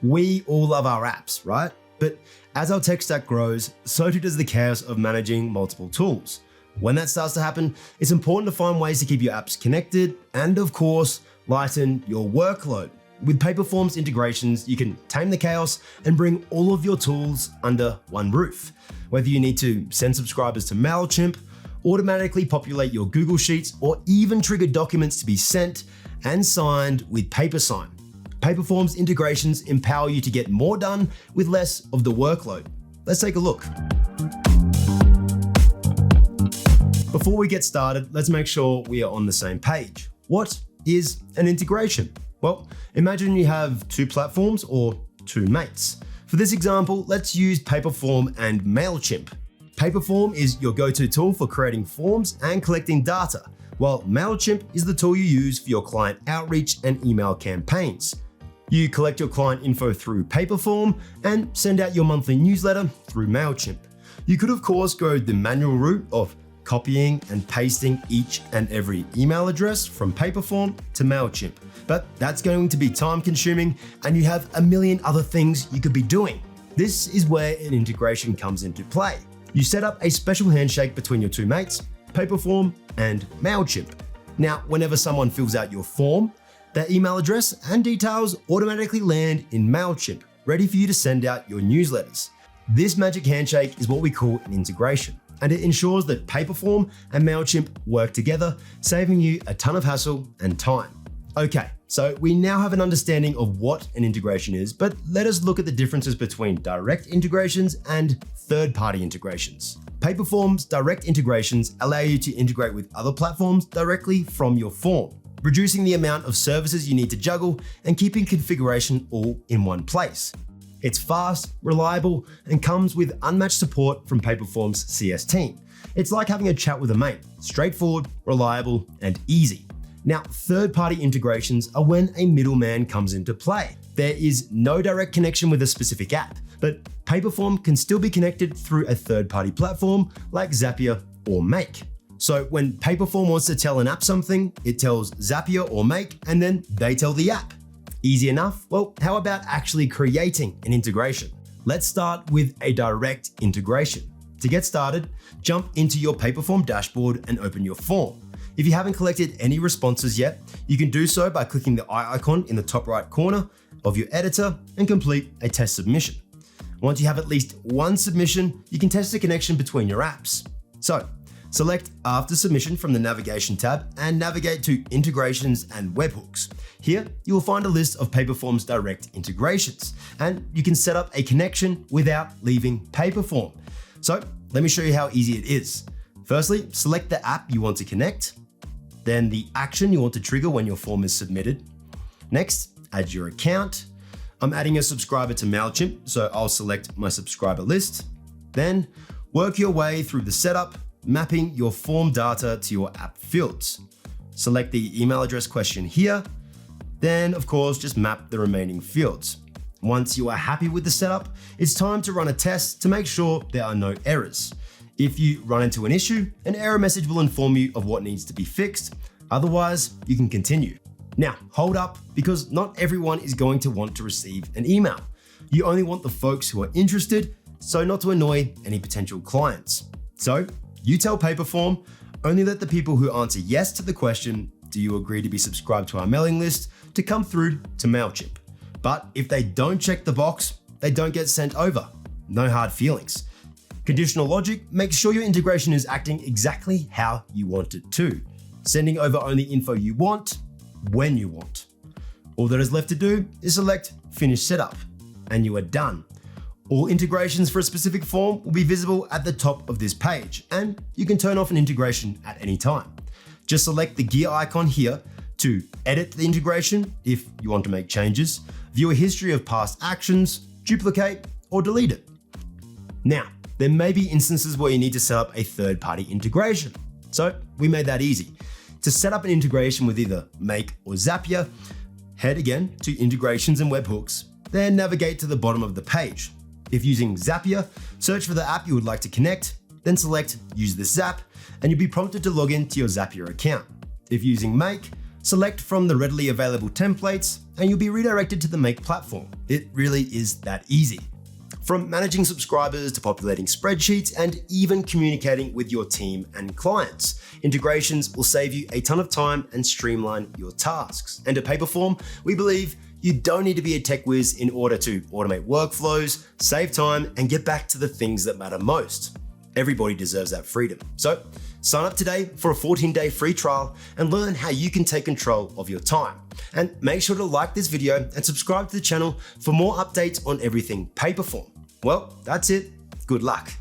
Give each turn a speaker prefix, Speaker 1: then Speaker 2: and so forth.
Speaker 1: We all love our apps, right? But as our tech stack grows, so too does the chaos of managing multiple tools. When that starts to happen, it's important to find ways to keep your apps connected and, of course, lighten your workload. With Paperform's integrations, you can tame the chaos and bring all of your tools under one roof. Whether you need to send subscribers to MailChimp, automatically populate your Google Sheets, or even trigger documents to be sent and signed with PaperSign. Paperform's integrations empower you to get more done with less of the workload. Let's take a look. Before we get started, let's make sure we are on the same page. What is an integration? Well, imagine you have two platforms or two mates. For this example, let's use Paperform and MailChimp. Paperform is your go-to tool for creating forms and collecting data, while MailChimp is the tool you use for your client outreach and email campaigns. You collect your client info through Paperform and send out your monthly newsletter through MailChimp. You could, of course, go the manual route of copying and pasting each and every email address from Paperform to MailChimp, but that's going to be time consuming and you have a million other things you could be doing. This is where an integration comes into play. You set up a special handshake between your two mates, Paperform and MailChimp. Now, whenever someone fills out your form, their email address and details automatically land in MailChimp, ready for you to send out your newsletters. This magic handshake is what we call an integration, and it ensures that Paperform and MailChimp work together, saving you a ton of hassle and time. Okay, so we now have an understanding of what an integration is, but let us look at the differences between direct integrations and third-party integrations. Paperform's direct integrations allow you to integrate with other platforms directly from your form, reducing the amount of services you need to juggle and keeping configuration all in one place. It's fast, reliable, and comes with unmatched support from Paperform's CS team. It's like having a chat with a mate, straightforward, reliable, and easy. Now, third-party integrations are when a middleman comes into play. There is no direct connection with a specific app, but Paperform can still be connected through a third-party platform like Zapier or Make. So when Paperform wants to tell an app something, it tells Zapier or Make, and then they tell the app. Easy enough? Well, how about actually creating an integration? Let's start with a direct integration. To get started, jump into your Paperform dashboard and open your form. If you haven't collected any responses yet, you can do so by clicking the eye icon in the top right corner of your editor and complete a test submission. Once you have at least one submission, you can test the connection between your apps. So, select After Submission from the Navigation tab and navigate to Integrations and Webhooks. Here, you will find a list of Paperform's direct integrations, and you can set up a connection without leaving Paperform. So, let me show you how easy it is. Firstly, select the app you want to connect, then the action you want to trigger when your form is submitted. Next, add your account. I'm adding a subscriber to MailChimp, so I'll select my subscriber list. Then, work your way through the setup, mapping your form data to your app fields. Select the email address question here, then of course just map the remaining fields. Once you are happy with the setup, it's time to run a test to make sure there are no errors. If you run into an issue, an error message will inform you of what needs to be fixed. Otherwise, you can continue. Now, hold up, because not everyone is going to want to receive an email. You only want the folks who are interested, so not to annoy any potential clients. So, you tell Paperform, only let the people who answer yes to the question, do you agree to be subscribed to our mailing list, to come through to MailChimp. But if they don't check the box, they don't get sent over. No hard feelings. Conditional logic makes sure your integration is acting exactly how you want it to, sending over only info you want, when you want. All that is left to do is select Finish Setup, and you are done. All integrations for a specific form will be visible at the top of this page, and you can turn off an integration at any time. Just select the gear icon here to edit the integration if you want to make changes, view a history of past actions, duplicate, or delete it. Now, there may be instances where you need to set up a third-party integration. So we made that easy. To set up an integration with either Make or Zapier, head again to Integrations and Webhooks, then navigate to the bottom of the page. If using Zapier, search for the app you would like to connect, then select Use this app, and you'll be prompted to log in to your Zapier account. If using Make, Select from the readily available templates, and you'll be redirected to the Make platform. It really is that easy. From managing subscribers to populating spreadsheets and even communicating with your team and clients, integrations will save you a ton of time and streamline your tasks. And at Paperform, we believe you don't need to be a tech whiz in order to automate workflows, save time, and get back to the things that matter most. Everybody deserves that freedom. So sign up today for a 14-day free trial and learn how you can take control of your time. And make sure to like this video and subscribe to the channel for more updates on everything Paperform. Well, that's it. Good luck.